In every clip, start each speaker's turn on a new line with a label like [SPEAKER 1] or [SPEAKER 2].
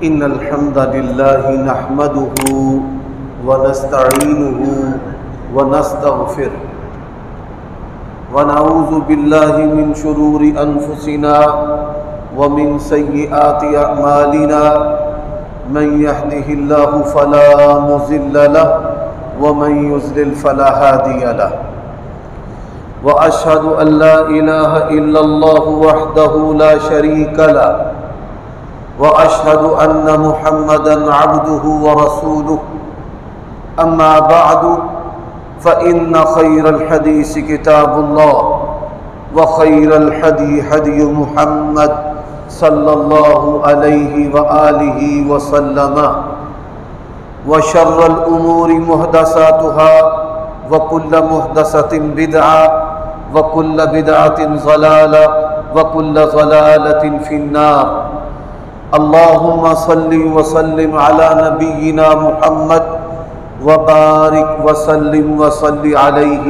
[SPEAKER 1] إن الحمد لله نحمده ونستعينه ونستغفره ونعوذ بالله من شرور أنفسنا ومن سيئات أعمالنا من يهده الله فلا مضل له ومن يضلل فلا هادي له وأشهد أن لا إله إلا الله وحده لا شريك له وأشهد أن محمدًا عبده ورسوله أما بعد فإن خير الحديث كتاب الله وخير الهدي هدي محمد صلى الله عليه وآله وسلم وشر الأمور محدثاتها وكل محدثة بدعة وكل بدعة ضلالة وكل ضلالة في النار اللهم صل وسلم على نبينا محمد وبارك وسلم وصل عليه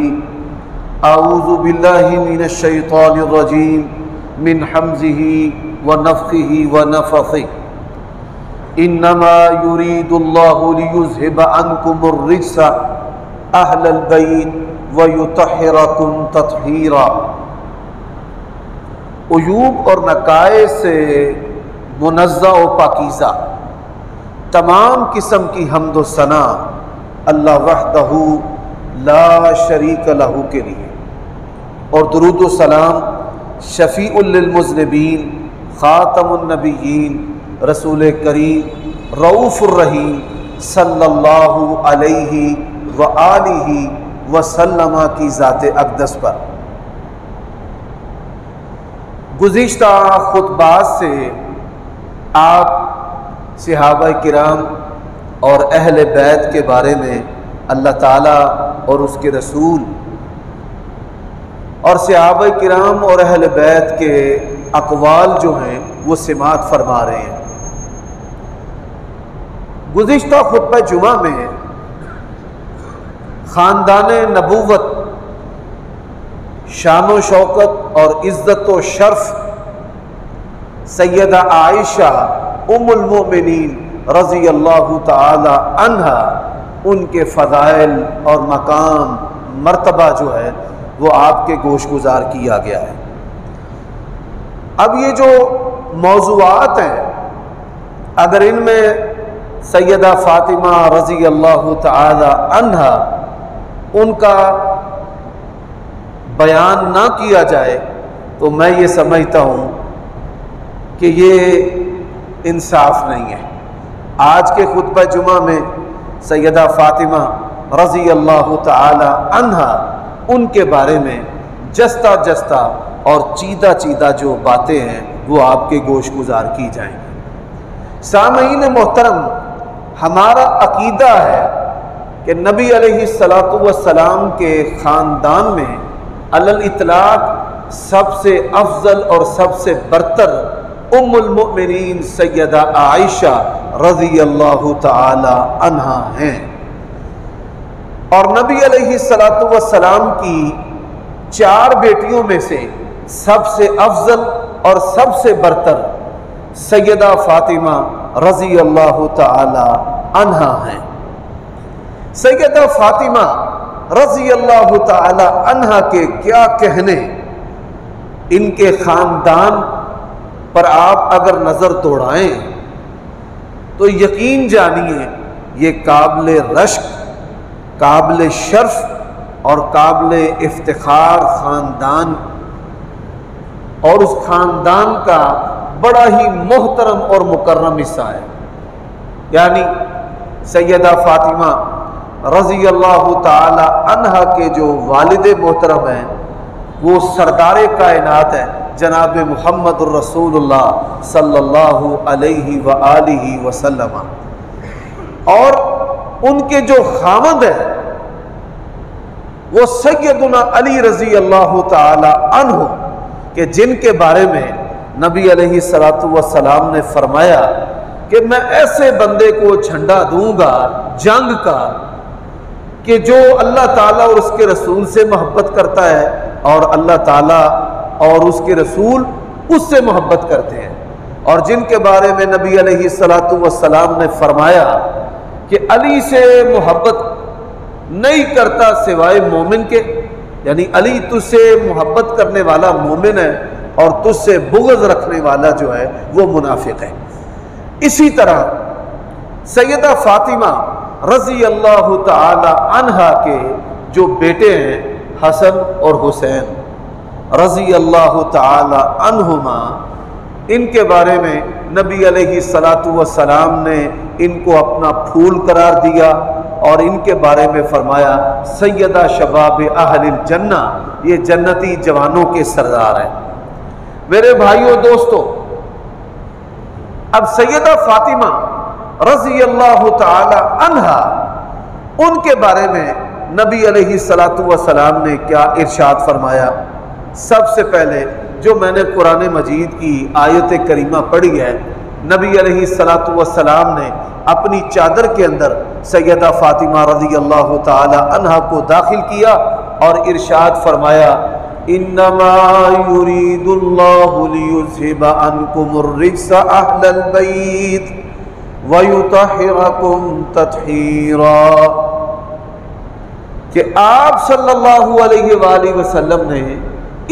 [SPEAKER 1] أعوذ بالله من الشيطان الرجيم من حمزه ونفخه ونفثه إنما يريد الله ليذهب عنكم الرجس أهل البيت ويطهركم تطهيرا۔ عیوب اور نقائص سے منزہ و پاکیزہ تمام قسم کی حمد و ثنا اللہ وحدہ لا شریک لہ کے لیے، اور درود و سلام شفیع للمذنبین خاتم النبیین رسول کریم رؤوف الرحیم صلی اللہ علیہ وآلہ وسلم کی ذات اقدس پر۔ گزشتہ خطبات سے آپ صحابہ کرام اور اہل بیت کے بارے میں اللہ تعالیٰ اور اس کے رسول اور صحابہ کرام اور اہل بیت کے اقوال جو ہیں وہ سماعت فرما رہے ہیں۔ گزشتہ خطبہ جمعہ میں خاندان نبوت شان و شوکت اور عزت و شرف سیدہ عائشہ ام المؤمنین رضی اللہ تعالی عنہا، ان کے فضائل اور مقام مرتبہ جو ہے وہ آپ کے گوش گزار کیا گیا ہے۔ اب یہ جو موضوعات ہیں، اگر ان میں سیدہ فاطمہ رضی اللہ تعالی عنہا ان کا بیان نہ کیا جائے تو میں یہ سمجھتا ہوں کہ یہ انصاف نہیں ہے۔ آج کے خطبہ جمعہ میں سیدہ فاطمہ رضی اللہ تعالی عنہا ان کے بارے میں جستہ جستہ اور چیدہ چیدہ جو باتیں ہیں وہ آپ کے گوش گزار کی جائیں گی۔ سامعین محترم، ہمارا عقیدہ ہے کہ نبی علیہ السلام کے خاندان میں علی الاطلاق سب سے افضل اور سب سے برتر ام المؤمنین سیدہ عائشہ رضی اللہ تعالی عنہا ہیں، اور نبی علیہ السلام کی 4 بیٹیوں میں سے سب سے افضل اور سب سے برتر سیدہ فاطمہ رضی اللہ تعالی عنہا ہیں۔ سیدہ فاطمہ رضی اللہ تعالی عنہا کے کیا کہنے، ان کے خاندان پر آپ اگر نظر دوڑائیں تو یقین جانیے یہ قابل رشک، قابل شرف اور قابل افتخار خاندان، اور اس خاندان کا بڑا ہی محترم اور مکرم حصہ ہے۔ یعنی سیدہ فاطمہ رضی اللہ تعالی عنہا کے جو والد محترم ہیں وہ سردار کائنات ہیں جناب محمد الرسول اللہ صلی اللہ علیہ وآلہ وسلم، اور ان کے جو خامند ہیں وہ سیدنا علی رضی اللہ تعالی عنہ، کہ جن کے بارے میں نبی علیہ السلام نے فرمایا کہ میں ایسے بندے کو جھنڈا دوں گا جنگ کا کہ جو اللہ تعالیٰ اور اس کے رسول سے محبت کرتا ہے اور اللہ تعالیٰ اور اس کے رسول اس سے محبت کرتے ہیں، اور جن کے بارے میں نبی علیہ الصلوۃ والسلام نے فرمایا کہ علی سے محبت نہیں کرتا سوائے مومن کے، یعنی علی تجھ سے محبت کرنے والا مومن ہے اور تجھ سے بغض رکھنے والا جو ہے وہ منافق ہے۔ اسی طرح سیدہ فاطمہ رضی اللہ تعالی عنہا کے جو بیٹے ہیں حسن اور حسین رضی اللہ تعالی عنہما، ان کے بارے میں نبی علیہ الصلوۃ والسلام نے ان کو اپنا پھول قرار دیا اور ان کے بارے میں فرمایا سیدہ شباب اہل الجنہ، یہ جنتی جوانوں کے سردار ہیں۔ میرے بھائیوں دوستو، اب سیدہ فاطمہ رضی اللہ تعالی عنہا، ان کے بارے میں نبی علیہ الصلوۃ والسلام نے کیا ارشاد فرمایا؟ سب سے پہلے جو میں نے قرآن مجید کی آیت کریمہ پڑھی ہے، نبی علیہ الصلوۃ والسلام نے اپنی چادر کے اندر سیدہ فاطمہ رضی اللہ تعالی عنہا کو داخل کیا اور ارشاد فرمایا انما یرید اللہ لیذھب عنکم الرجس اہل البیت ویطہرکم تطہیرا، کہ آپ صلی اللہ علیہ وآلہ وسلم نے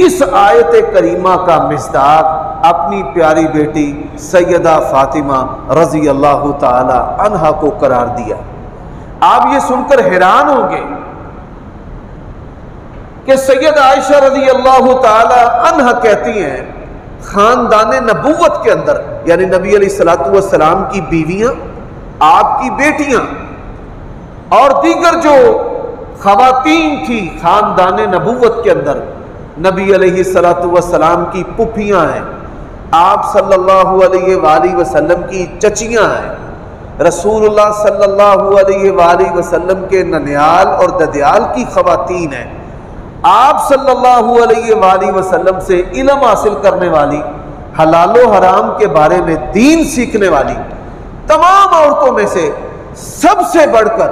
[SPEAKER 1] اس آیت کریمہ کا مصداق اپنی پیاری بیٹی سیدہ فاطمہ رضی اللہ تعالی عنہا کو قرار دیا۔ آپ یہ سن کر حیران ہوں گے کہ سید عائشہ رضی اللہ تعالی عنہا کہتی ہیں خاندان نبوت کے اندر، یعنی نبی علیہ الصلوۃ والسلام کی بیویاں، آپ کی بیٹیاں اور دیگر جو خواتین تھی خاندان نبوت کے اندر، نبی علیہ الصلوۃ والسلام کی پھوپھیاں ہیں، آپ صلی اللہ علیہ وآلہ وسلم کی چچیاں ہیں، رسول اللہ صلی اللہ علیہ وآلہ وسلم کے ننیال اور ددیال کی خواتین ہیں، آپ صلی اللہ علیہ وآلہ وسلم سے علم حاصل کرنے والی، حلال و حرام کے بارے میں دین سیکھنے والی تمام عورتوں میں سے سب سے بڑھ کر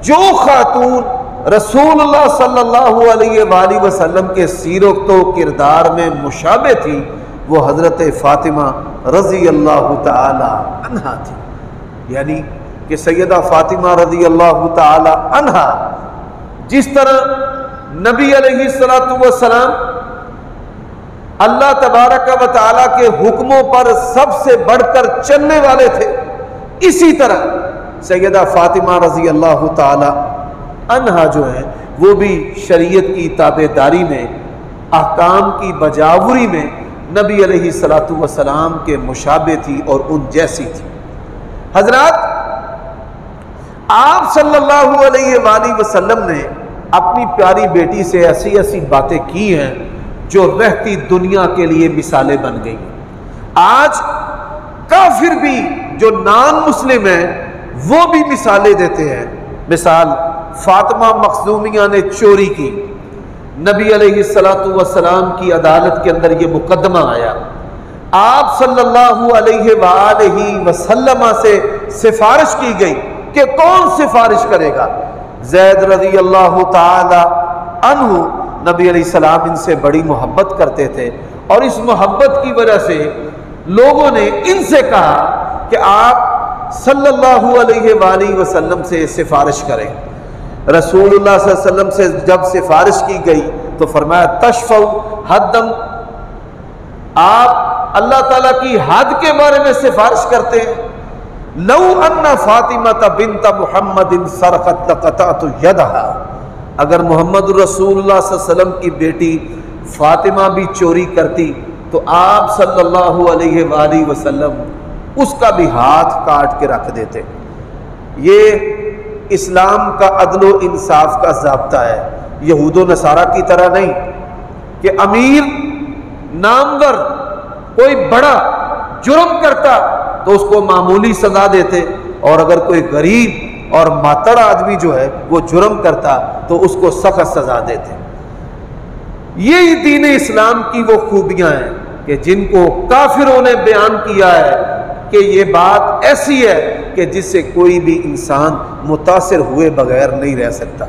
[SPEAKER 1] جو خاتون رسول اللہ صلی اللہ علیہ وآلہ وسلم کے سیرت و کردار میں مشابہ تھی، وہ حضرت فاطمہ رضی اللہ تعالی عنہا تھی۔ یعنی کہ سیدہ فاطمہ رضی اللہ تعالی عنہا جس طرح نبی علیہ الصلوۃ والسلام اللہ تبارک و تعالی کے حکموں پر سب سے بڑھ کر چلنے والے تھے، اسی طرح سیدہ فاطمہ رضی اللہ تعالی عنہا جو ہے وہ بھی شریعت کی تابعداری میں، احکام کی بجاوری میں نبی علیہ الصلوۃ والسلام کے مشابہ تھی اور ان جیسی تھی۔ حضرات، آپ صلی اللہ علیہ وآلہ وسلم نے اپنی پیاری بیٹی سے ایسی ایسی باتیں کی ہیں جو رہتی دنیا کے لیے مثالیں بن گئی۔ آج کافر بھی جو نان مسلم ہیں وہ بھی مثالیں دیتے ہیں۔ مثال فاطمہ مخزومیہ نے چوری کی، نبی علیہ الصلوۃ والسلام کی عدالت کے اندر یہ مقدمہ آیا، آپ صلی اللہ علیہ وآلہ وسلم سے سفارش کی گئی کہ کون سفارش کرے گا؟ زید رضی اللہ تعالی عنہ، نبی علیہ السلام ان سے بڑی محبت کرتے تھے اور اس محبت کی وجہ سے لوگوں نے ان سے کہا کہ آپ صلی اللہ علیہ وآلہ وسلم سے سفارش کریں۔ رسول اللہ صلی اللہ علیہ وسلم سے جب سفارش کی گئی تو فرمایا تشفع حدم، آپ اللہ تعالیٰ کی حد کے بارے میں سفارش کرتے ہیں۔ لو ان فاطمہ بنت محمد سرقت لقطعت یدها، اگر محمد رسول اللہ صلی اللہ علیہ وسلم کی بیٹی فاطمہ بھی چوری کرتی تو آپ صلی اللہ علیہ وآلہ وسلم اس کا بھی ہاتھ کاٹ کے رکھ دیتے۔ یہ اسلام کا عدل و انصاف کا ضابطہ ہے، یہود و نصارہ کی طرح نہیں کہ امیر نامور کوئی بڑا جرم کرتا تو اس کو معمولی سزا دیتے، اور اگر کوئی غریب اور ماتڑ آدمی جو ہے وہ جرم کرتا تو اس کو سخت سزا دیتے۔ یہی دین اسلام کی وہ خوبیاں ہیں کہ جن کو کافروں نے بیان کیا ہے کہ یہ بات ایسی ہے کہ جس سے کوئی بھی انسان متاثر ہوئے بغیر نہیں رہ سکتا۔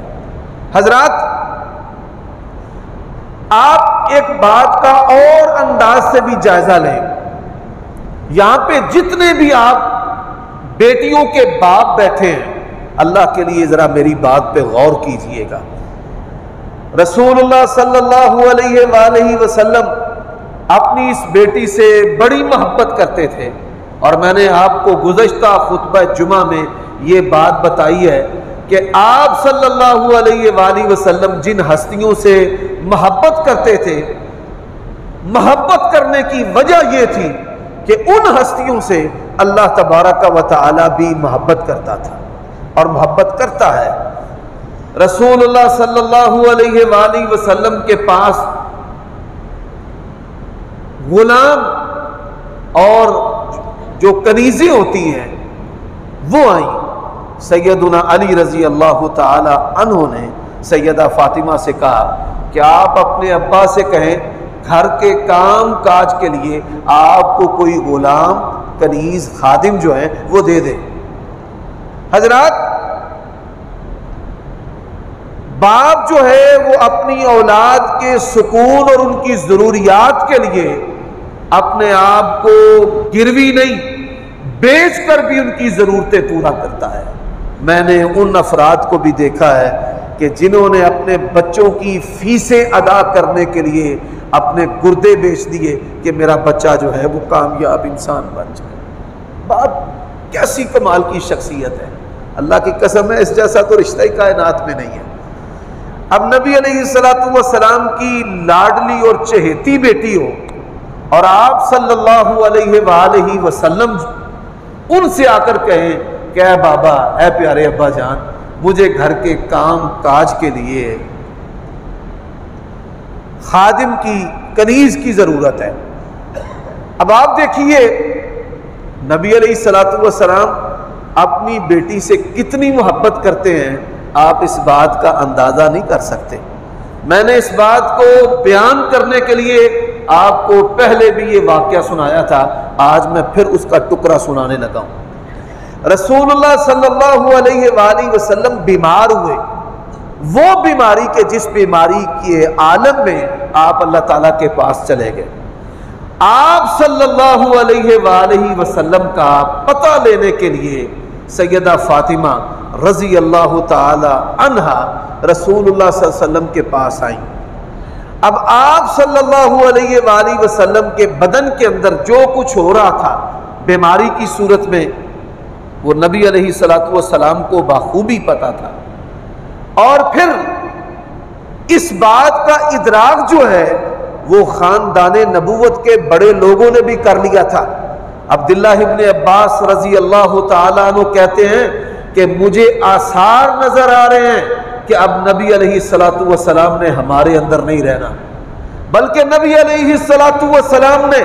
[SPEAKER 1] حضرات، آپ ایک بات کا اور انداز سے بھی جائزہ لیں یہاں پہ جتنے بھی آپ بیٹیوں کے باپ بیٹھے ہیں، اللہ کے لیے ذرا میری بات پہ غور کیجئے گا۔ رسول اللہ صلی اللہ علیہ وآلہ وسلم اپنی اس بیٹی سے بڑی محبت کرتے تھے، اور میں نے آپ کو گزشتہ خطبہ جمعہ میں یہ بات بتائی ہے کہ آپ صلی اللہ علیہ وآلہ وسلم جن ہستیوں سے محبت کرتے تھے، محبت کرنے کی وجہ یہ تھی کہ ان ہستیوں سے اللہ تبارک و تعالی بھی محبت کرتا تھا اور محبت کرتا ہے۔ رسول اللہ صلی اللہ علیہ وآلہ وسلم کے پاس غلام اور جو کنیزیں ہوتی ہیں وہ آئیں۔ سیدنا علی رضی اللہ تعالی عنہ نے سیدہ فاطمہ سے کہا کہ آپ اپنے ابا سے کہیں گھر کے کام کاج کے لیے آپ کو کوئی غلام کنیز خادم جو ہے وہ دے دیں۔ حضرات، باپ جو ہے وہ اپنی اولاد کے سکون اور ان کی ضروریات کے لیے اپنے آپ کو گروی نہیں، بیچ کر بھی ان کی ضرورتیں پورا کرتا ہے۔ میں نے ان افراد کو بھی دیکھا ہے کہ جنہوں نے اپنے بچوں کی فیسیں ادا کرنے کے لیے اپنے گردے بیچ دیے کہ میرا بچہ جو ہے وہ کامیاب انسان بن جائے۔ باپ کیسی کمال کی شخصیت ہے، اللہ کی قسم ہے اس جیسا تو رشتہ ہی کائنات میں نہیں ہے۔ اب نبی علیہ السلام کی لاڈلی اور چہیتی بیٹی ہو اور آپ صلی اللہ علیہ وآلہ وسلم ان سے آ کر کہیں کہ اے بابا، اے پیارے ابا جان، مجھے گھر کے کام کاج کے لیے خادم کی، کنیز کی ضرورت ہے۔ اب آپ دیکھیے نبی علیہ السلام اپنی بیٹی سے کتنی محبت کرتے ہیں، آپ اس بات کا اندازہ نہیں کر سکتے۔ میں نے اس بات کو بیان کرنے کے لیے آپ کو پہلے بھی یہ واقعہ سنایا تھا، آج میں پھر اس کا ٹکڑا سنانے لگا ہوں۔ رسول اللہ صلی اللہ علیہ وآلہ وسلم بیمار ہوئے، وہ بیماری کے جس بیماری کے عالم میں آپ اللہ تعالیٰ کے پاس چلے گئے۔ آپ صلی اللہ علیہ وآلہ وسلم کا پتہ لینے کے لیے سیدہ فاطمہ رضی اللہ تعالی عنہا رسول اللہ صلی اللہ علیہ وسلم کے پاس آئیں۔ اب آپ صلی اللہ علیہ وآلہ وسلم کے بدن کے اندر جو کچھ ہو رہا تھا بیماری کی صورت میں، وہ نبی علیہ السلام کو بخوبی پتا تھا، اور پھر اس بات کا ادراک جو ہے وہ خاندان نبوت کے بڑے لوگوں نے بھی کر لیا تھا۔ عبداللہ ابن عباس رضی اللہ تعالیٰ عنہ کہتے ہیں کہ مجھے آثار نظر آ رہے ہیں کہ اب نبی علیہ السلام نے ہمارے اندر نہیں رہنا، بلکہ نبی علیہ السلام نے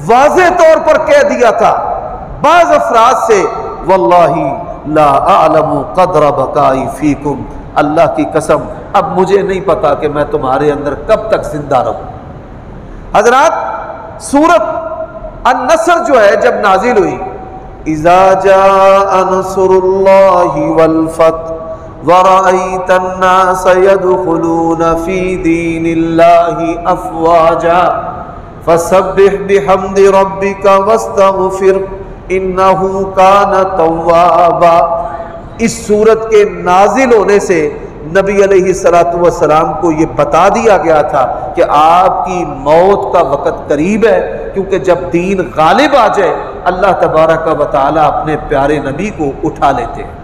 [SPEAKER 1] واضح طور پر کہہ دیا تھا بعض افراد سے، واللہ لا اعلم قدر بقائی فیکم، اللہ کی قسم اب مجھے نہیں پتا کہ میں تمہارے اندر کب تک زندہ رہوں۔ حضرات، سورت النصر جو ہے جب نازل ہوئی، اذا جاء نصر اللہ والفتح ورأيت الناس يدخلون في دين الله أفواجا فسبح بحمد ربك واستغفر إنه كان توابا۔ اس سورت کے نازل ہونے سے نبی علیہ السلام کو یہ بتا دیا گیا تھا کہ آپ کی موت کا وقت قریب ہے، کیونکہ جب دین غالب آ جائے اللہ تبارک و تعالی اپنے پیارے نبی کو اٹھا لیتے ہیں۔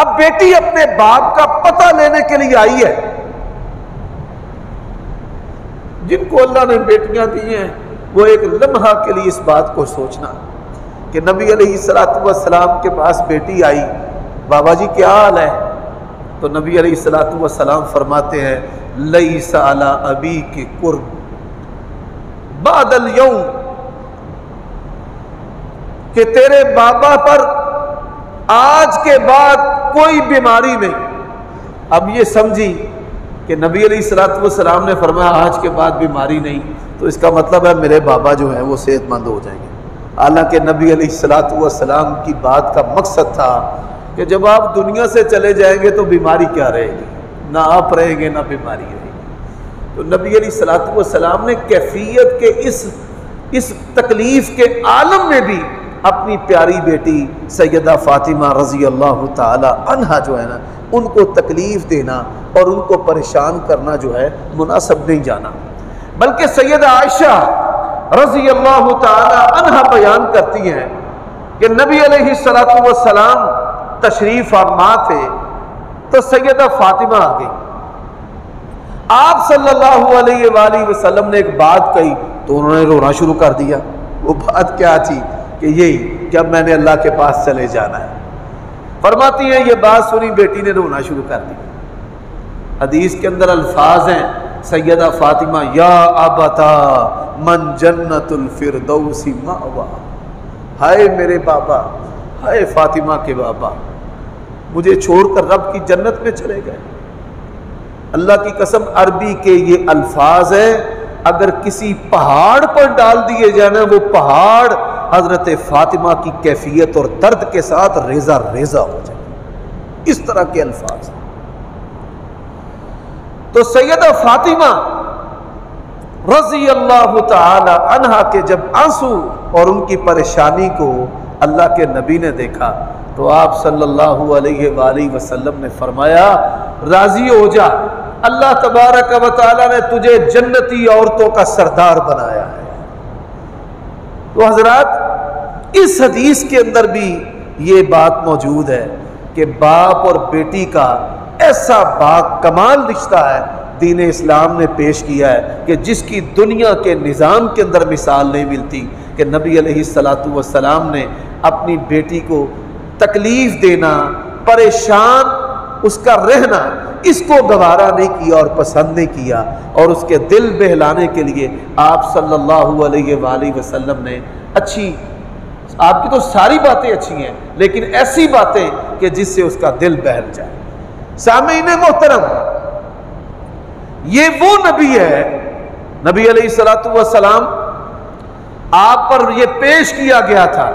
[SPEAKER 1] اب بیٹی اپنے باپ کا پتہ لینے کے لیے آئی ہے۔ جن کو اللہ نے بیٹیاں دی ہیں وہ ایک لمحہ کے لیے اس بات کو سوچنا کہ نبی علیہ السلام کے پاس بیٹی آئی، بابا جی کیا حال ہے؟ تو نبی علیہ السلام فرماتے ہیں لیس علی ابیک کرب بعد اليوم، کہ تیرے بابا پر آج کے بعد کوئی بیماری نہیں۔ اب یہ سمجھی کہ نبی علیہ السلام نے فرمایا آج کے بعد بیماری نہیں، تو اس کا مطلب ہے میرے بابا جو ہیں وہ صحت مند ہو جائیں گے۔ حالانکہ نبی علیہ السلام کی بات کا مقصد تھا کہ جب آپ دنیا سے چلے جائیں گے تو بیماری کیا رہے گی، نہ آپ رہیں گے نہ بیماری رہے گی۔ تو نبی علیہ السلام نے کیفیت کے اس اس تکلیف کے عالم میں بھی اپنی پیاری بیٹی سیدہ فاطمہ رضی اللہ تعالی عنہا جو ہے نا ان کو تکلیف دینا اور ان کو پریشان کرنا جو ہے مناسب نہیں جانا، بلکہ سیدہ عائشہ رضی اللہ تعالی عنہا بیان کرتی ہیں کہ نبی علیہ السلام تشریف فرما تھے تو سیدہ فاطمہ آ گئی، آپ صلی اللہ علیہ وآلہ وسلم نے ایک بات کہی تو انہوں نے رونا شروع کر دیا۔ وہ بات کیا تھی کہ یہی کہ اب میں نے اللہ کے پاس چلے جانا ہے۔ فرماتی ہیں یہ بات سنی بیٹی نے رونا شروع کر دی۔ حدیث کے اندر الفاظ ہیں سیدہ فاطمہ یا ابتا من جنت الفردوس مأوا، ہائے میرے بابا، ہائے فاطمہ کے بابا، مجھے چھوڑ کر رب کی جنت میں چلے گئے۔ اللہ کی قسم عربی کے یہ الفاظ ہیں، اگر کسی پہاڑ پر ڈال دیے جانا وہ پہاڑ حضرت فاطمہ کی کیفیت اور درد کے ساتھ ریزہ ریزہ ہو جائے، اس طرح کے الفاظ۔ تو سیدہ فاطمہ رضی اللہ تعالی عنہا کے جب آنسو اور ان کی پریشانی کو اللہ کے نبی نے دیکھا تو آپ صلی اللہ علیہ وآلہ وسلم نے فرمایا راضی ہو جا، اللہ تبارک و تعالی نے تجھے جنتی عورتوں کا سردار بنایا ہے۔ تو حضرات اس حدیث کے اندر بھی یہ بات موجود ہے کہ باپ اور بیٹی کا ایسا با کمال رشتہ ہے دین اسلام نے پیش کیا ہے کہ جس کی دنیا کے نظام کے اندر مثال نہیں ملتی، کہ نبی علیہ السلام نے اپنی بیٹی کو تکلیف دینا، پریشان اس کا رہنا، اس کو گوارا نہیں کیا اور پسند نہیں کیا، اور اس کے دل بہلانے کے لیے آپ صلی اللہ علیہ وآلہ وسلم نے اچھی، آپ کی تو ساری باتیں اچھی ہیں لیکن ایسی باتیں کہ جس سے اس کا دل بہل جائے۔ سامعین محترم، یہ وہ نبی ہے، نبی علیہ السلام آپ پر یہ پیش کیا گیا تھا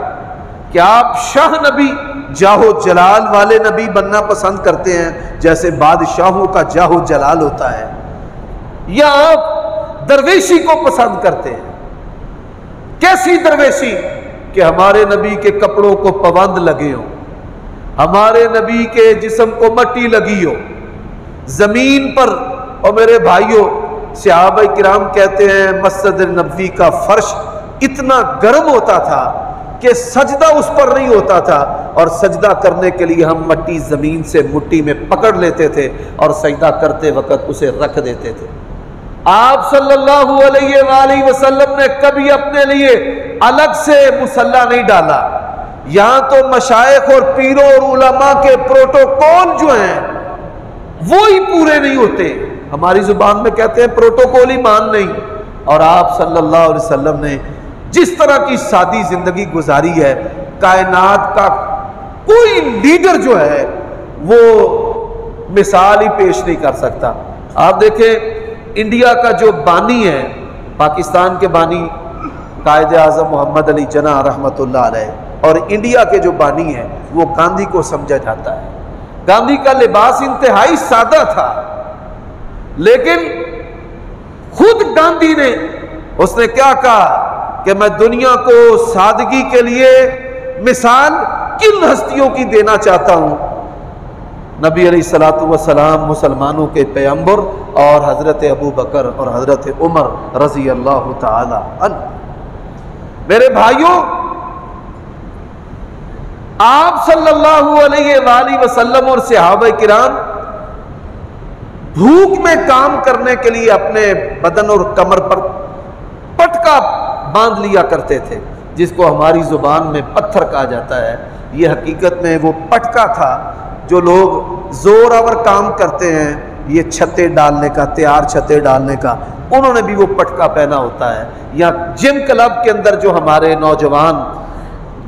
[SPEAKER 1] کہ آپ شاہ نبی، جاہ و جلال والے نبی بننا پسند کرتے ہیں جیسے بادشاہوں کا جاہ و جلال ہوتا ہے، یا آپ درویشی کو پسند کرتے ہیں؟ کیسی درویشی کہ ہمارے نبی کے کپڑوں کو پابند لگے ہوں، ہمارے نبی کے جسم کو مٹی لگی ہو زمین پر۔ اور میرے بھائیوں، صحابہ کرام کہتے ہیں مسجد نبوی کا فرش اتنا گرم ہوتا تھا کہ سجدہ اس پر نہیں ہوتا تھا، اور سجدہ کرنے کے لیے ہم مٹی زمین سے مٹی میں پکڑ لیتے تھے اور سجدہ کرتے وقت اسے رکھ دیتے تھے۔ آپ صلی اللہ علیہ وآلہ وسلم نے کبھی اپنے لیے الگ سے مصلی نہیں ڈالا۔ یہاں تو مشائخ اور پیروں اور علماء کے پروٹوکول جو ہیں وہی پورے نہیں ہوتے، ہماری زبان میں کہتے ہیں پروٹوکول ہی مان نہیں۔ اور آپ صلی اللہ علیہ وسلم نے جس طرح کی سادی زندگی گزاری ہے، کائنات کا کوئی لیڈر جو ہے وہ مثال ہی پیش نہیں کر سکتا۔ آپ دیکھیں انڈیا کا جو بانی ہے، پاکستان کے بانی قائد اعظم محمد علی جناح رحمۃ اللہ علیہ، اور انڈیا کے جو بانی ہیں وہ گاندھی کو سمجھا جاتا ہے۔ گاندھی کا لباس انتہائی سادہ تھا، لیکن خود گاندھی نے اس نے کیا کہا کہ میں دنیا کو سادگی کے لیے مثال کن ہستیوں کی دینا چاہتا ہوں؟ نبی علیہ السلام مسلمانوں کے پیغمبر اور حضرت ابو بکر اور حضرت عمر رضی اللہ تعالی عنہ۔ میرے بھائیوں، آپ صلی اللہ علیہ وآلہ وسلم اور صحابہ کرام بھوک میں کام کرنے کے لیے اپنے بدن اور کمر پر پٹکا باندھ لیا کرتے تھے، جس کو ہماری زبان میں پتھر کہا جاتا ہے۔ یہ حقیقت میں وہ پٹکا تھا جو لوگ زور آور کام کرتے ہیں، یہ چھتے ڈالنے کا، تیار چھتے ڈالنے کا، انہوں نے بھی وہ پٹکا پہنا ہوتا ہے۔ یا جم کلب کے اندر جو ہمارے نوجوان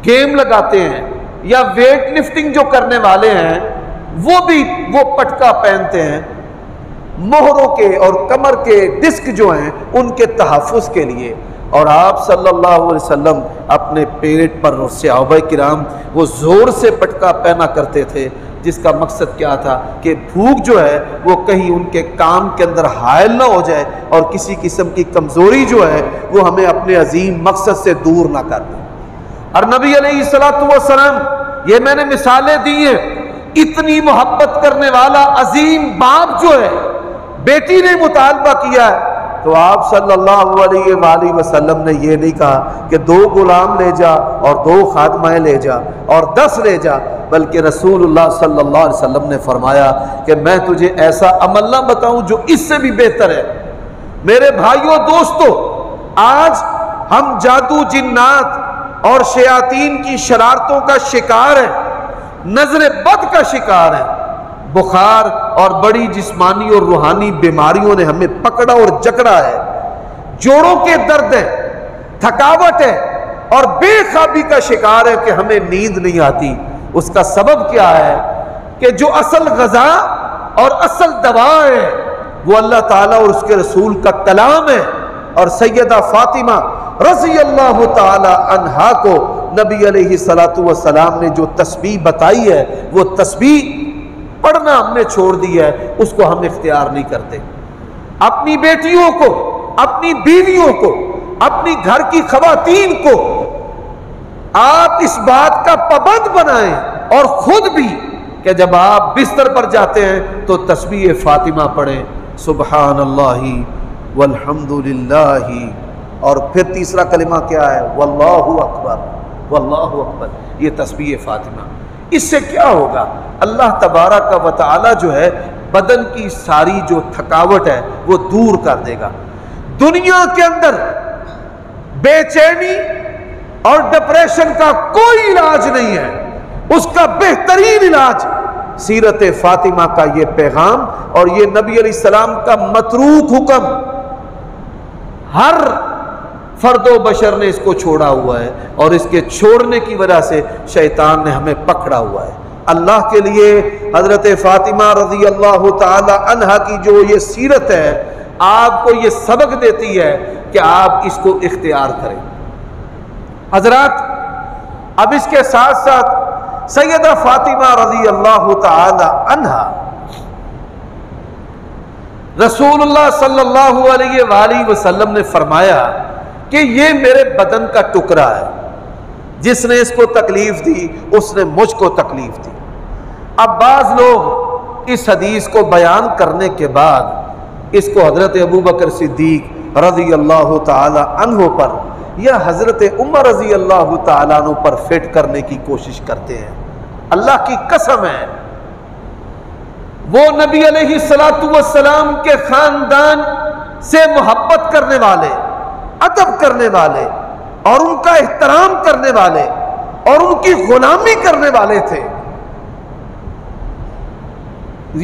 [SPEAKER 1] گیم لگاتے ہیں یا ویٹ لفٹنگ جو کرنے والے ہیں وہ بھی وہ پٹکا پہنتے ہیں، مہروں کے اور کمر کے ڈسک جو ہیں ان کے تحفظ کے لیے۔ اور آپ صلی اللہ علیہ وسلم اپنے پیٹ پر صحابہ کرام وہ زور سے پٹکا پہنا کرتے تھے، جس کا مقصد کیا تھا کہ بھوک جو ہے وہ کہیں ان کے کام کے اندر حائل نہ ہو جائے اور کسی قسم کی کمزوری جو ہے وہ ہمیں اپنے عظیم مقصد سے دور نہ کر دے۔ اور نبی علیہ الصلوۃ والسلام، یہ میں نے مثالیں دی ہیں، اتنی محبت کرنے والا عظیم باپ جو ہے، بیٹی نے مطالبہ کیا ہے تو آپ صلی اللہ علیہ وآلہ وسلم نے یہ نہیں کہا کہ 2 غلام لے جا اور 2 خادمائیں لے جا اور 10 لے جا، بلکہ رسول اللہ صلی اللہ علیہ وسلم نے فرمایا کہ میں تجھے ایسا عمل نہ بتاؤں جو اس سے بھی بہتر ہے۔ میرے بھائیوں دوستو، آج ہم جادو جنات اور شیاطین کی شرارتوں کا شکار ہیں، نظر بد کا شکار ہیں، بخار اور بڑی جسمانی اور روحانی بیماریوں نے ہمیں پکڑا اور جکڑا ہے، جوڑوں کے درد ہے، تھکاوٹ ہے اور بے خوابی کا شکار ہے کہ ہمیں نیند نہیں آتی۔ اس کا سبب کیا ہے کہ جو اصل غذا اور اصل دوا ہے وہ اللہ تعالیٰ اور اس کے رسول کا کلام ہے۔ اور سیدہ فاطمہ رضی اللہ تعالی عنہا کو نبی علیہ الصلوۃ والسلام نے جو تسبیح بتائی ہے وہ تسبیح پڑھنا ہم نے چھوڑ دیا ہے، اس کو ہم اختیار نہیں کرتے۔ اپنی بیٹیوں کو، اپنی بیویوں کو، اپنی گھر کی خواتین کو آپ اس بات کا پابند بنائیں اور خود بھی کہ جب آپ بستر پر جاتے ہیں تو تسبیح فاطمہ پڑھیں، سبحان اللہ والحمد للہ، اور پھر تیسرا کلمہ کیا ہے؟ واللہ اکبر، واللہ اکبر، یہ تسبیح فاطمہ۔ اس سے کیا ہوگا؟ اللہ تبارک و تعالی جو ہے بدن کی ساری جو تھکاوٹ ہے وہ دور کر دے گا۔ دنیا کے اندر بے چینی اور ڈپریشن کا کوئی علاج نہیں ہے، اس کا بہترین علاج سیرت فاطمہ کا یہ پیغام اور یہ نبی علیہ السلام کا متروک حکم۔ ہر فرد و بشر نے اس کو چھوڑا ہوا ہے اور اس کے چھوڑنے کی وجہ سے شیطان نے ہمیں پکڑا ہوا ہے۔ اللہ کے لیے حضرت فاطمہ رضی اللہ تعالی عنہا کی جو یہ سیرت ہے آپ کو یہ سبق دیتی ہے کہ آپ اس کو اختیار کریں۔ حضرات، اب اس کے ساتھ ساتھ سیدہ فاطمہ رضی اللہ تعالی عنہا، رسول اللہ صلی اللہ علیہ وآلہ وسلم نے فرمایا کہ یہ میرے بدن کا ٹکڑا ہے، جس نے اس کو تکلیف دی اس نے مجھ کو تکلیف دی۔ اب بعض لوگ اس حدیث کو بیان کرنے کے بعد اس کو حضرت ابوبکر صدیق رضی اللہ تعالی عنہ پر یا حضرت عمر رضی اللہ تعالیٰ عنہ پر فٹ کرنے کی کوشش کرتے ہیں۔ اللہ کی قسم ہے، وہ نبی علیہ الصلوۃ والسلام کے خاندان سے محبت کرنے والے، ادب کرنے والے اور ان کا احترام کرنے والے اور ان کی غلامی کرنے والے تھے۔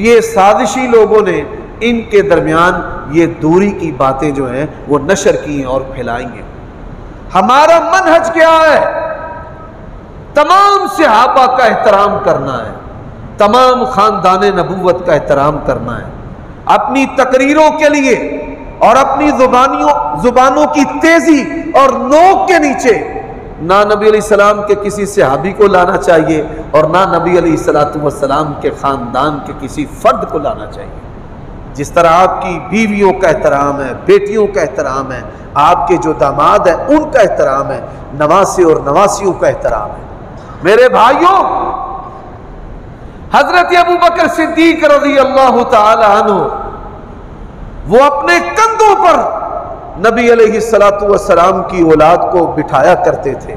[SPEAKER 1] یہ سازشی لوگوں نے ان کے درمیان یہ دوری کی باتیں جو ہیں وہ نشر کی ہیں اور پھیلائی ہیں۔ ہمارا منہج کیا ہے؟ تمام صحابہ کا احترام کرنا ہے، تمام خاندان نبوت کا احترام کرنا ہے۔ اپنی تقریروں کے لیے اور اپنی زبانوں کی تیزی اور نوک کے نیچے نہ نبی علیہ السلام کے کسی صحابی کو لانا چاہیے اور نہ نبی علیہ الصلوۃ والسلام کے خاندان کے کسی فرد کو لانا چاہیے۔ جس طرح آپ کی بیویوں کا احترام ہے، بیٹیوں کا احترام ہے، آپ کے جو داماد ہیں ان کا احترام ہے، نواسے اور نواسیوں کا احترام ہے۔ میرے بھائیوں، حضرت ابوبکر صدیق رضی اللہ تعالی عنہ وہ اپنے کندھوں پر نبی علیہ الصلوۃ والسلام کی اولاد کو بٹھایا کرتے تھے۔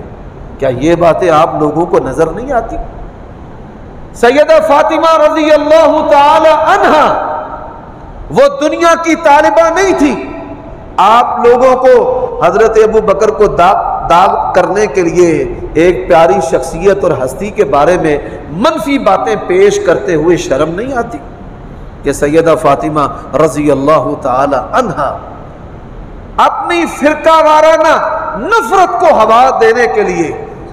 [SPEAKER 1] کیا یہ باتیں آپ لوگوں کو نظر نہیں آتی؟ سیدہ فاطمہ رضی اللہ تعالی عنہا وہ دنیا کی طالبہ نہیں تھی۔ آپ لوگوں کو حضرت ابو بکر کو داغ کرنے کے لیے ایک پیاری شخصیت اور ہستی کے بارے میں منفی باتیں پیش کرتے ہوئے شرم نہیں آتی کہ سیدہ فاطمہ رضی اللہ تعالی عنہا اپنی فرقہ وارانہ نفرت کو ہوا دینے کے لیے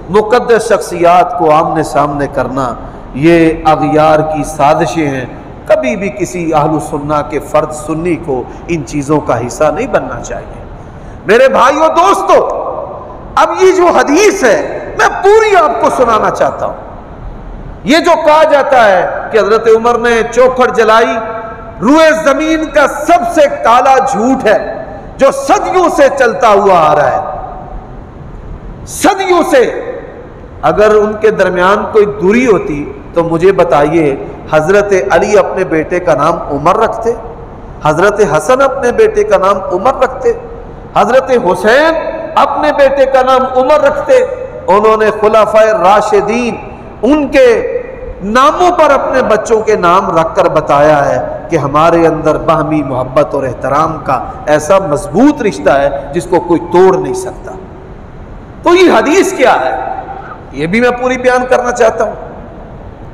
[SPEAKER 1] مقدس شخصیات کو آمنے سامنے کرنا، یہ اغیار کی سازشیں ہیں۔ کبھی بھی کسی اہل سنہ کے فرد سنی کو ان چیزوں کا حصہ نہیں بننا چاہیے۔ میرے بھائیوں دوستو، اب یہ جو حدیث ہے میں پوری آپ کو سنانا چاہتا ہوں۔ یہ جو کہا جاتا ہے کہ حضرت عمر نے چوکھٹ جلائی، روئے زمین کا سب سے کالا جھوٹ ہے جو صدیوں سے چلتا ہوا آ رہا ہے، صدیوں سے۔ اگر ان کے درمیان کوئی دوری ہوتی تو مجھے بتائیے، حضرت علی اپنے بیٹے کا نام عمر رکھتے؟ حضرت حسن اپنے بیٹے کا نام عمر رکھتے؟ حضرت حسین اپنے بیٹے کا نام عمر رکھتے؟ انہوں نے خلفائے راشدین ان کے ناموں پر اپنے بچوں کے نام رکھ کر بتایا ہے کہ ہمارے اندر باہمی محبت اور احترام کا ایسا مضبوط رشتہ ہے جس کو کوئی توڑ نہیں سکتا۔ تو یہ حدیث کیا ہے یہ بھی میں پوری بیان کرنا چاہتا ہوں۔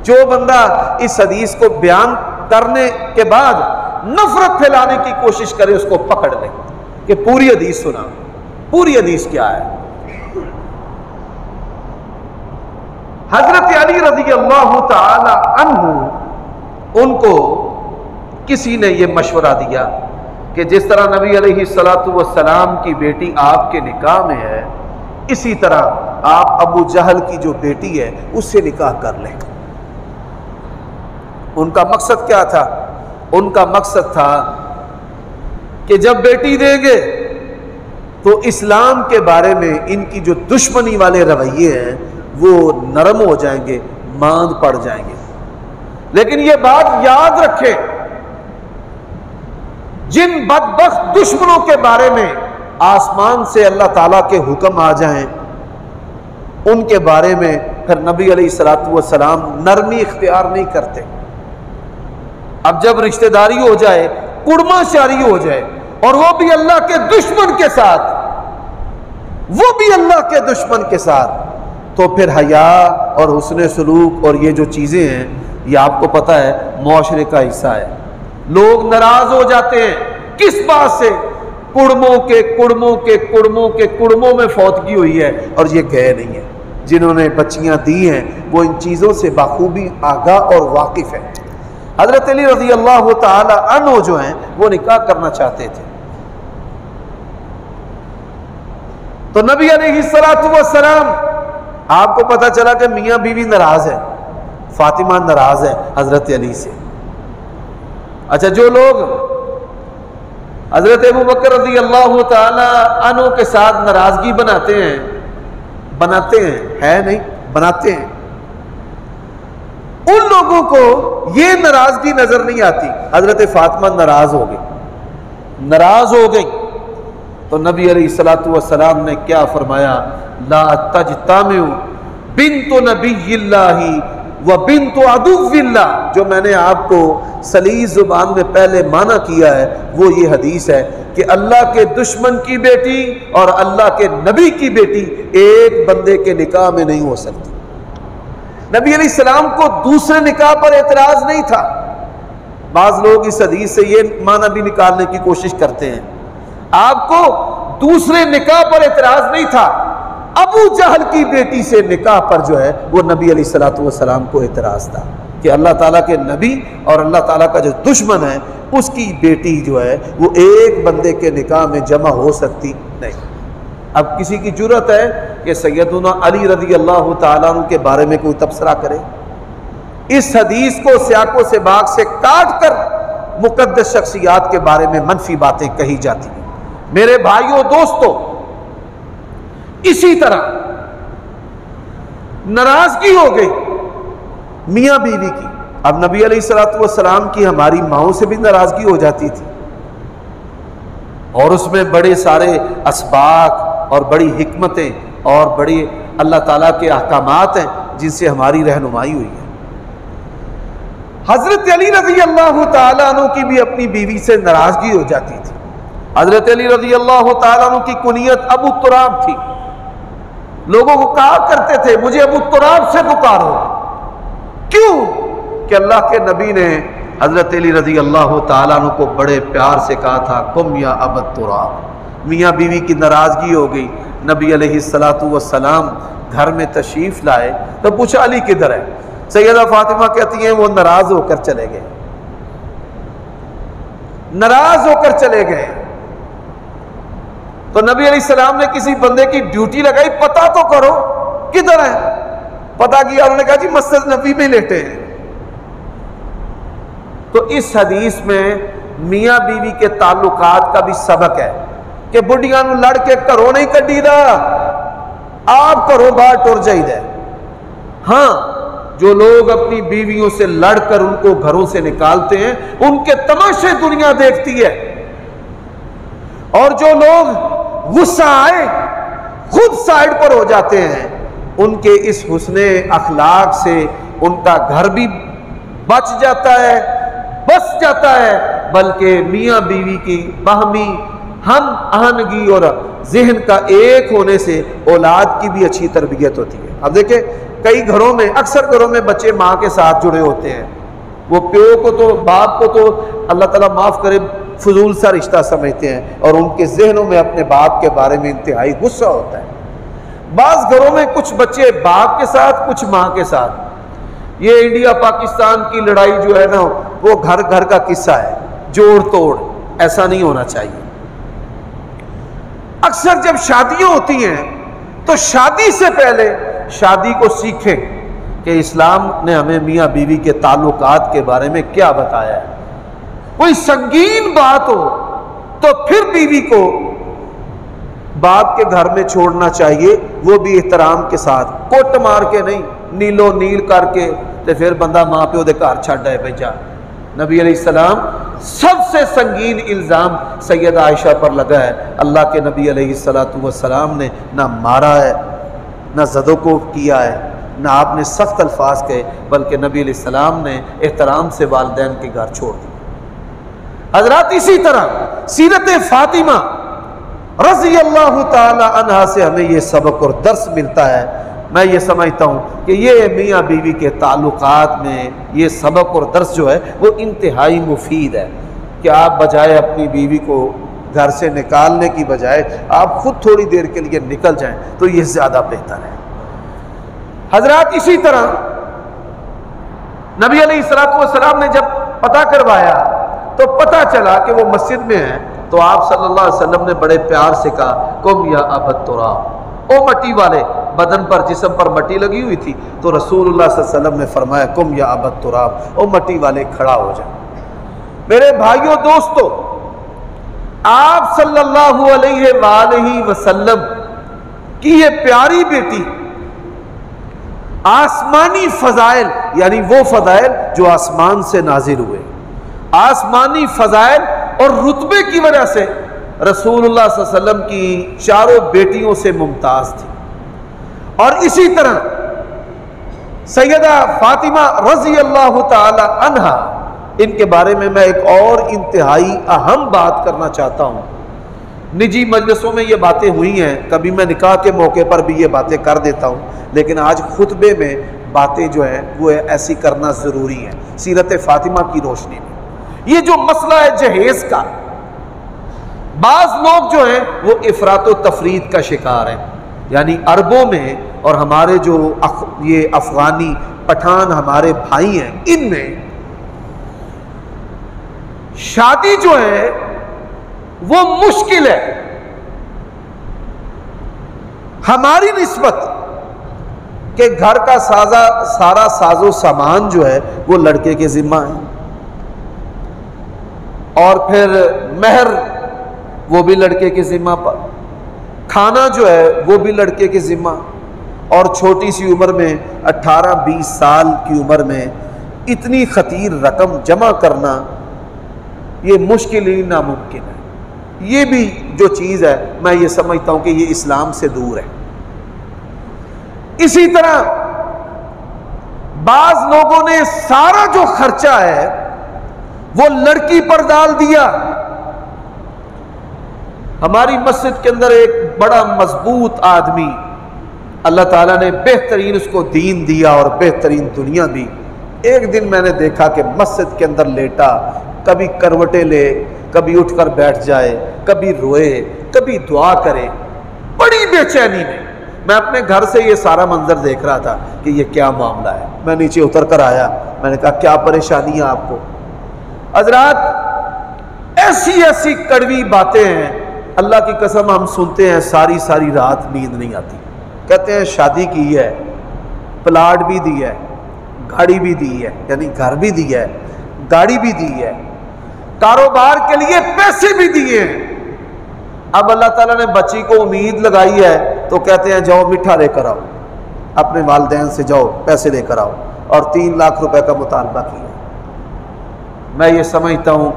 [SPEAKER 1] جو بندہ اس حدیث کو بیان کرنے کے بعد نفرت پھیلانے کی کوشش کرے اس کو پکڑ لے کہ پوری حدیث سنا، پوری حدیث کیا ہے۔ حضرت علی رضی اللہ تعالی عنہ ان کو کسی نے یہ مشورہ دیا کہ جس طرح نبی علیہ السلام کی بیٹی آپ کے نکاح میں ہے، اسی طرح آپ ابو جہل کی جو بیٹی ہے اس سے نکاح کر لیں۔ ان کا مقصد کیا تھا؟ ان کا مقصد تھا کہ جب بیٹی دیں گے تو اسلام کے بارے میں ان کی جو دشمنی والے رویے ہیں وہ نرم ہو جائیں گے، ماند پڑ جائیں گے۔ لیکن یہ بات یاد رکھیں، جن بدبخت دشمنوں کے بارے میں آسمان سے اللہ تعالیٰ کے حکم آ جائیں ان کے بارے میں پھر نبی علیہ السلام نرمی اختیار نہیں کرتے۔ اب جب رشتہ داری ہو جائے، کڑما شاری ہو جائے، اور وہ بھی اللہ کے دشمن کے ساتھ، وہ بھی اللہ کے دشمن کے ساتھ، تو پھر حیا اور حسن سلوک اور یہ جو چیزیں ہیں یہ آپ کو پتہ ہے معاشرے کا حصہ ہے۔ لوگ ناراض ہو جاتے ہیں کس بات سے؟ کڑموں میں فوتگی ہوئی ہے اور یہ گئے نہیں ہیں۔ جنہوں نے بچیاں دی ہیں وہ ان چیزوں سے بخوبی آگاہ اور واقف ہیں۔ حضرت علی رضی اللہ تعالی عنہ جو ہیں وہ نکاح کرنا چاہتے تھے، تو نبی علیہ السلام، آپ کو پتہ چلا کہ میاں بیوی ناراض ہے، فاطمہ ناراض ہے حضرت علی سے۔ اچھا، جو لوگ حضرت ابو بکر رضی اللہ تعالی عنہ کے ساتھ ناراضگی بناتے ہیں ان لوگوں کو یہ ناراضگی نظر نہیں آتی۔ حضرت فاطمہ ناراض ہو گئی تو نبی علیہ السلام نے کیا فرمایا؟ لا تجتمع بنت نبی اللہ و بنت عدو اللہ۔ جو میں نے آپ کو سلیس زبان میں پہلے معنی کیا ہے وہ یہ حدیث ہے کہ اللہ کے دشمن کی بیٹی اور اللہ کے نبی کی بیٹی ایک بندے کے نکاح میں نہیں ہو سکتی۔ نبی علیہ السلام کو دوسرے نکاح پر اعتراض نہیں تھا۔ بعض لوگ اس حدیث سے یہ معنی بھی نکالنے کی کوشش کرتے ہیں، آپ کو دوسرے نکاح پر اعتراض نہیں تھا، ابو جہل کی بیٹی سے نکاح پر جو ہے وہ نبی علیہ السلام کو اعتراض تھا کہ اللہ تعالیٰ کے نبی اور اللہ تعالیٰ کا جو دشمن ہے اس کی بیٹی جو ہے وہ ایک بندے کے نکاح میں جمع ہو سکتی نہیں۔ اب کسی کی جرأت ہے کہ سیدنا علی رضی اللہ تعالیٰ عنہ کے بارے میں کوئی تبصرہ کرے؟ اس حدیث کو سیاق و سباق سے کاٹ کر مقدس شخصیات کے بارے میں منفی باتیں کہی جاتی ہیں۔ میرے بھائیوں دوستو، اسی طرح ناراضگی ہو گئی میاں بیوی کی۔ اب نبی علیہ السلام کی ہماری ماؤں سے بھی ناراضگی ہو جاتی تھی، اور اس میں بڑے سارے اسباق اور بڑی حکمتیں اور بڑی اللہ تعالیٰ کے احکامات ہیں جن سے ہماری رہنمائی ہوئی ہے۔ حضرت علی رضی اللہ تعالیٰ عنہ کی بھی اپنی بیوی سے ناراضگی ہو جاتی تھی۔ حضرت علی رضی اللہ تعالیٰ عنہ کی کنیت ابو تراب تھی۔ لوگوں کو کہا کرتے تھے مجھے ابو تراب سے پکارو، کیوں کہ اللہ کے نبی نے حضرت علی رضی اللہ تعالیٰ عنہ کو بڑے پیار سے کہا تھا قم یا ابو تراب۔ میاں بیوی کی ناراضگی ہو گئی، نبی علیہ السلام گھر میں تشریف لائے تو پوچھا علی کدھر ہے؟ سیدہ فاطمہ کہتی ہیں وہ ناراض ہو کر چلے گئے، ناراض ہو کر چلے گئے۔ تو نبی علیہ السلام نے کسی بندے کی ڈیوٹی لگائی، پتہ تو کرو کدھر ہے، پتہ کیا، انہوں نے کہا جی مسجد نبی میں لیٹے ہیں۔ تو اس حدیث میں میاں بیوی کے تعلقات کا بھی سبق ہے کہ بڑھیاں نو لڑ کے گھروں نہیں کڈی دا، آپ گھروں باہر ٹر جائی دے۔ ہاں جو لوگ اپنی بیویوں سے لڑ کر ان کو گھروں سے نکالتے ہیں ان کے تماشے دنیا دیکھتی ہے، اور جو لوگ غصہ آئے خود سائڈ پر ہو جاتے ہیں، ان کے اس حسن اخلاق سے ان کا گھر بھی بچ جاتا ہے، بس جاتا ہے، بلکہ میاں بیوی کی باہمی ہم آہنگی اور ذہن کا ایک ہونے سے اولاد کی بھی اچھی تربیت ہوتی ہے۔ اب دیکھیں کئی گھروں میں، اکثر گھروں میں بچے ماں کے ساتھ جڑے ہوتے ہیں، وہ پیو کو تو، باپ کو تو اللہ تعالیٰ معاف کرے، فضول سا رشتہ سمجھتے ہیں، اور ان کے ذہنوں میں اپنے باپ کے بارے میں انتہائی غصہ ہوتا ہے۔ بعض گھروں میں کچھ بچے باپ کے ساتھ، کچھ ماں کے ساتھ۔ یہ انڈیا پاکستان کی لڑائی جو ہے نا، وہ گھر گھر کا قصہ ہے، جوڑ توڑ، ایسا نہیں ہونا چاہیے۔ اکثر جب شادیاں ہوتی ہیں تو شادی سے پہلے شادی کو سیکھیں کہ اسلام نے ہمیں میاں بیوی کے تعلقات کے بارے میں کیا بتایا ہے۔ کوئی سنگین بات ہو تو پھر بیوی کو باپ کے گھر میں چھوڑنا چاہیے، وہ بھی احترام کے ساتھ، کوٹ مار کے نہیں، نیلو نیل کر کے تے پھر بندہ ماں پیو دے گھر چھڈ آئے بھائی جا۔ نبی علیہ السلام سب سے سنگین الزام سیدہ عائشہ پر لگا ہے، اللہ کے نبی علیہ السلام نے نہ مارا ہے، نہ زدوں کو کیا ہے، نہ آپ نے سخت الفاظ کہے، بلکہ نبی علیہ السلام نے احترام سے والدین کے گھر چھوڑ دیا۔ حضرات اسی طرح سیرت فاطمہ رضی اللہ تعالی عنہا سے ہمیں یہ سبق اور درس ملتا ہے۔ میں یہ سمجھتا ہوں کہ یہ میاں بیوی کے تعلقات میں یہ سبق اور درس جو ہے وہ انتہائی مفید ہے کہ آپ بجائے اپنی بیوی کو گھر سے نکالنے کی بجائے آپ خود تھوڑی دیر کے لیے نکل جائیں تو یہ زیادہ بہتر ہے۔ حضرات اسی طرح نبی علیہ السلام نے جب پتہ کروایا تو پتہ چلا کہ وہ مسجد میں ہیں، تو آپ صلی اللہ علیہ وسلم نے بڑے پیار سے کہا کم یا ابت تراب، او مٹی والے، بدن پر جسم پر مٹی لگی ہوئی تھی، تو رسول اللہ صلی اللہ علیہ وسلم نے فرمایا کم یا ابت تراب، او مٹی والے کھڑا ہو جائے۔ میرے بھائیوں دوستو، آپ صلی اللہ علیہ وآلہ وسلم کی یہ پیاری بیٹی آسمانی فضائل، یعنی وہ فضائل جو آسمان سے نازل ہوئے، آسمانی فضائل اور رتبے کی وجہ سے رسول اللہ صلی اللہ علیہ وسلم کی چاروں بیٹیوں سے ممتاز تھی۔ اور اسی طرح سیدہ فاطمہ رضی اللہ تعالی عنہا، ان کے بارے میں ایک اور انتہائی اہم بات کرنا چاہتا ہوں۔ نجی مجلسوں میں یہ باتیں ہوئی ہیں، کبھی میں نکاح کے موقع پر بھی یہ باتیں کر دیتا ہوں، لیکن آج خطبے میں باتیں جو ہیں وہ ایسی کرنا ضروری ہے سیرت فاطمہ کی روشنی میں۔ یہ جو مسئلہ ہے جہیز کا، بعض لوگ جو ہیں وہ افراط و تفرید کا شکار ہیں، یعنی عربوں میں اور ہمارے جو یہ افغانی پٹھان ہمارے بھائی ہیں، ان میں شادی جو ہے وہ مشکل ہے ہماری نسبت، کہ گھر کا سارا ساز و سامان جو ہے وہ لڑکے کے ذمہ ہے، اور پھر مہر وہ بھی لڑکے کے ذمہ پر، کھانا جو ہے وہ بھی لڑکے کے ذمہ، اور چھوٹی سی عمر میں 18-20 سال کی عمر میں اتنی خطیر رقم جمع کرنا یہ مشکل ہی ناممکن ہے۔ یہ بھی جو چیز ہے میں یہ سمجھتا ہوں کہ یہ اسلام سے دور ہے۔ اسی طرح بعض لوگوں نے سارا جو خرچہ ہے وہ لڑکی پر ڈال دیا۔ ہماری مسجد کے اندر ایک بڑا مضبوط آدمی، اللہ تعالیٰ نے بہترین اس کو دین دیا اور بہترین دنیا دی، ایک دن میں نے دیکھا کہ مسجد کے اندر لیٹا، کبھی کروٹیں لے، کبھی اٹھ کر بیٹھ جائے، کبھی روئے، کبھی دعا کرے، بڑی بے چینی میں اپنے گھر سے یہ سارا منظر دیکھ رہا تھا کہ یہ کیا معاملہ ہے۔ میں نیچے اتر کر آیا، میں نے کہا کیا پریشانی ہے آپ کو؟ حضرات ایسی ایسی کڑوی باتیں ہیں اللہ کی قسم ہم سنتے ہیں ساری ساری رات نیند نہیں آتی. کہتے ہیں شادی کی ہے، پلاٹ بھی دی ہے، گاڑی بھی دی ہے، یعنی گھر بھی دی ہے، گاڑی بھی دی ہے، کاروبار کے لیے پیسے بھی دیے ہیں. اب اللہ تعالیٰ نے بچی کو امید لگائی ہے تو کہتے ہیں جاؤ میٹھا لے کر آؤ، اپنے والدین سے جاؤ پیسے لے کر آؤ، اور 3 لاکھ روپے کا مطالبہ کیا. میں یہ سمجھتا ہوں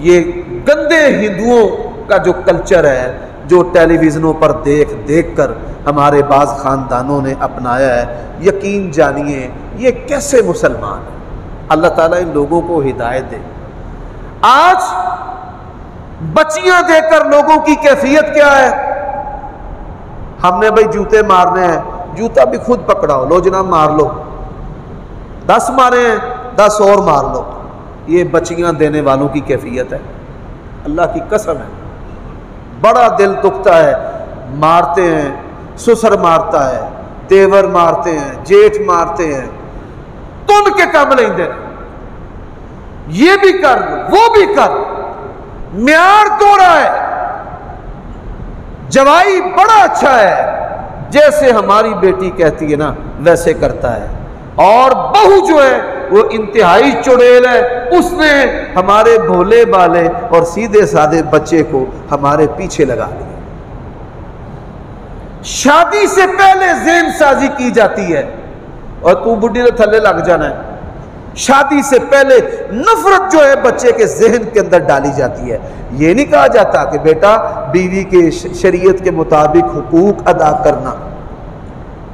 [SPEAKER 1] یہ گندے ہندوؤں کا جو کلچر ہے، جو ٹیلی ویژنوں پر دیکھ دیکھ کر ہمارے بعض خاندانوں نے اپنایا ہے، یقین جانیے یہ کیسے مسلمان ہیں. اللہ تعالیٰ ان لوگوں کو ہدایت دے. آج بچیاں دے کر لوگوں کی کیفیت کیا ہے؟ ہم نے بھائی جوتے مارنے ہیں، جوتا بھی خود پکڑاؤ، لو جناب مار لو، 10 مارے ہیں 10 اور مار لو. یہ بچیاں دینے والوں کی کیفیت ہے. اللہ کی قسم ہے بڑا دل دکھتا ہے. مارتے ہیں، سسر مارتا ہے، دیور مارتے ہیں، جیٹھ مارتے ہیں، تن کے کام لیں دے، یہ بھی کر وہ بھی کر، معیار دوہرا ہے. جوائی بڑا اچھا ہے، جیسے ہماری بیٹی کہتی ہے نا ویسے کرتا ہے. اور بہو جو ہے وہ انتہائی چڑیل ہے، اس نے ہمارے بھولے بالے اور سیدھے سادے بچے کو ہمارے پیچھے لگا لیا. شادی سے پہلے ذہن سازی کی جاتی ہے اور تو بڈھی نے تھلے لگ جانا ہے. شادی سے پہلے نفرت جو ہے بچے کے ذہن کے اندر ڈالی جاتی ہے. یہ نہیں کہا جاتا کہ بیٹا بیوی کے شریعت کے مطابق حقوق ادا کرنا،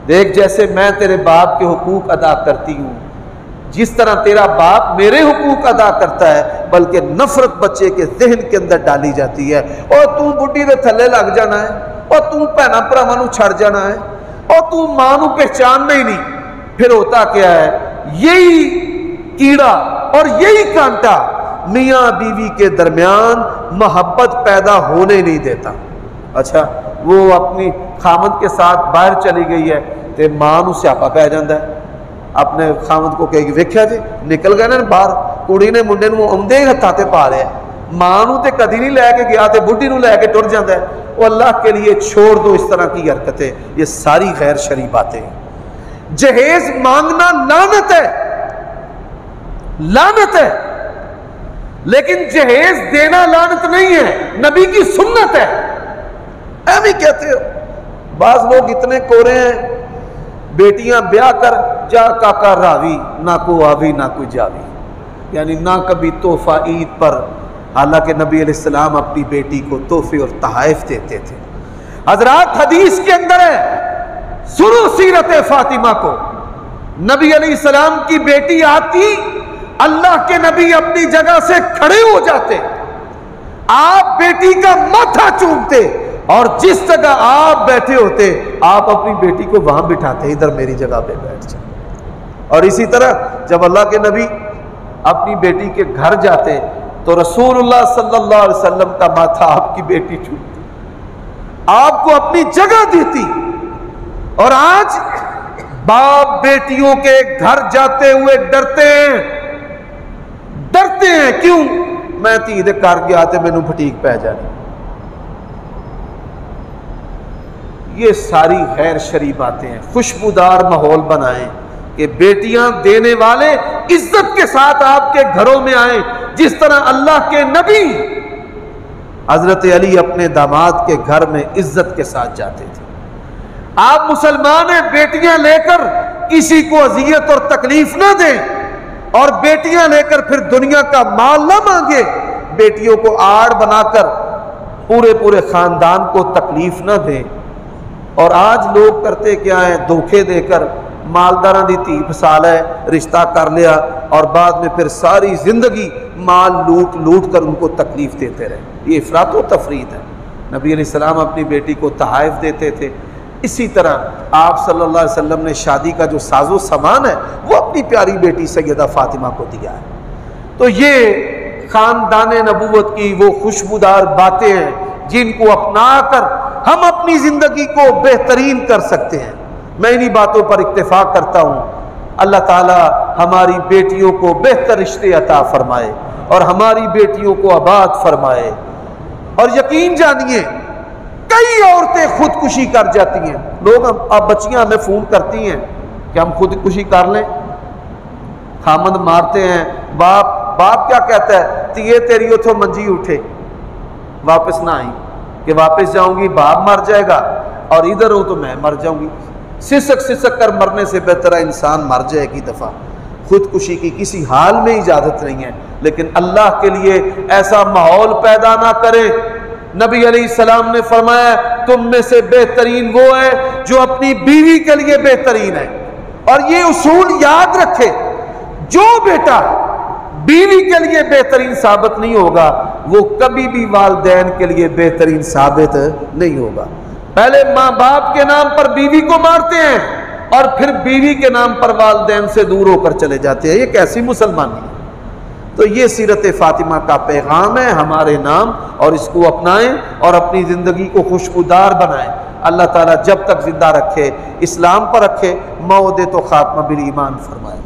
[SPEAKER 1] دیکھ جیسے میں تیرے باپ کے حقوق ادا کرتی ہوں، جس طرح تیرا باپ میرے حقوق ادا کرتا ہے، بلکہ نفرت بچے کے ذہن کے اندر ڈالی جاتی ہے. اور تو بڈھی دے تھلے لگ جانا ہے، اور تو بھینا بھراواں نوں چھڑ جانا ہے، اور تو ماں نوں پہچاننا ہی نہیں. پھر ہوتا کیا ہے؟ یہی کیڑا اور یہی کانٹا میاں بیوی کے درمیان محبت پیدا ہونے نہیں دیتا. اچھا وہ اپنی خامد کے ساتھ باہر چلی گئی ہے تے ماں نوں سیاپا پہ جاندہ ہے، اپنے خامد کو کہے گی ویکھیا جی نکل گئے نا باہر، کڑی نے منڈے نوں آمدے ہی ہتھاں تے پا لیا. ماں نوں تے کدی نہیں لے کے گیا تے بڈھی نوں لے کے ٹر جاندا ہے. وہ اللہ کے لیے چھوڑ دو اس طرح کی حرکتیں، یہ ساری غیر شرعی باتیں. جہیز مانگنا لعنت ہے، لعنت ہے، لیکن جہیز دینا لعنت نہیں ہے، نبی کی سنت ہے. ایویں کہتے ہو بعض لوگ اتنے کورے ہیں، بیٹیاں بیاہ کر جا کاکا راوی، نہ کو آوی نہ کوئی جاوی، یعنی نہ کبھی تحفہ عید پر. حالانکہ نبی علیہ السلام اپنی بیٹی کو تحفے اور تحائف دیتے تھے. حضرات حدیث کے اندر ہے، سنو سیرت فاطمہ کو. نبی علیہ السلام کی بیٹی آتی، اللہ کے نبی اپنی جگہ سے کھڑے ہو جاتے، آپ بیٹی کا ماتھا چومتے، اور جس جگہ آپ بیٹھے ہوتے آپ اپنی بیٹی کو وہاں بٹھاتے، ادھر میری جگہ پہ بیٹھ جائے. اور اسی طرح جب اللہ کے نبی اپنی بیٹی کے گھر جاتے تو رسول اللہ صلی اللہ علیہ وسلم کا ماتھا آپ کی بیٹی چومتی، آپ کو اپنی جگہ دیتی. اور آج باپ بیٹیوں کے گھر جاتے ہوئے ڈرتے ہیں، ڈرتے ہیں. کیوں؟ میں تھی دے کر گیا تے مینوں پھٹیک پہ جانی. یہ ساری غیر شرعی باتیں ہیں. خوشبودار ماحول بنائیں کہ بیٹیاں دینے والے عزت کے ساتھ آپ کے گھروں میں آئیں، جس طرح اللہ کے نبی حضرت علی اپنے داماد کے گھر میں عزت کے ساتھ جاتے تھے. آپ مسلمان ہیں، بیٹیاں لے کر کسی کو اذیت اور تکلیف نہ دیں، اور بیٹیاں لے کر پھر دنیا کا مال نہ مانگے. بیٹیوں کو آڑ بنا کر پورے خاندان کو تکلیف نہ دیں. اور آج لوگ کرتے کیا ہیں؟ دھوکے دے کر مالداراں دی دھی پسال ہے، رشتہ کر لیا، اور بعد میں پھر ساری زندگی مال لوٹ لوٹ کر ان کو تکلیف دیتے رہے. یہ افراط و تفریط ہے. نبی علیہ السلام اپنی بیٹی کو تحائف دیتے تھے. اسی طرح آپ صلی اللہ علیہ وسلم نے شادی کا جو ساز و سامان ہے وہ اپنی پیاری بیٹی سیدہ فاطمہ کو دیا ہے. تو یہ خاندان نبوت کی وہ خوشبودار باتیں ہیں جن کو اپنا کر ہم اپنی زندگی کو بہترین کر سکتے ہیں. میں انہی باتوں پر اکتفا کرتا ہوں. اللہ تعالی ہماری بیٹیوں کو بہتر رشتے عطا فرمائے اور ہماری بیٹیوں کو آباد فرمائے. اور یقین جانیے کئی عورتیں خودکشی کر جاتی ہیں. لوگ اب بچیاں ہمیں فون کرتی ہیں کہ ہم خودکشی کر لیں. خامند مارتے ہیں، باپ کیا کہتا ہے؟ تیے تیری اتھو منجی اٹھے واپس نہ آئی، کہ واپس جاؤں گی باپ مر جائے گا، اور ادھر ہوں تو میں مر جاؤں گی. سسک کر مرنے سے بہتر ہے انسان مر جائے ایک ہی دفعہ. خودکشی کی کسی حال میں اجازت نہیں ہے، لیکن اللہ کے لیے ایسا ماحول پیدا نہ کرے. نبی علیہ السلام نے فرمایا تم میں سے بہترین وہ ہے جو اپنی بیوی کے لیے بہترین ہے. اور یہ اصول یاد رکھے، جو بیٹا بیوی کے لیے بہترین ثابت نہیں ہوگا وہ کبھی بھی والدین کے لیے بہترین ثابت نہیں ہوگا. پہلے ماں باپ کے نام پر بیوی کو مارتے ہیں اور پھر بیوی کے نام پر والدین سے دور ہو کر چلے جاتے ہیں. یہ کیسی مسلمانی ہے؟ تو یہ سیرت فاطمہ کا پیغام ہے ہمارے نام، اور اس کو اپنائیں اور اپنی زندگی کو خوشبودار بنائیں. اللہ تعالیٰ جب تک زندہ رکھے، اسلام پر رکھے، موت تو خاتمہ بالایمان فرمائے.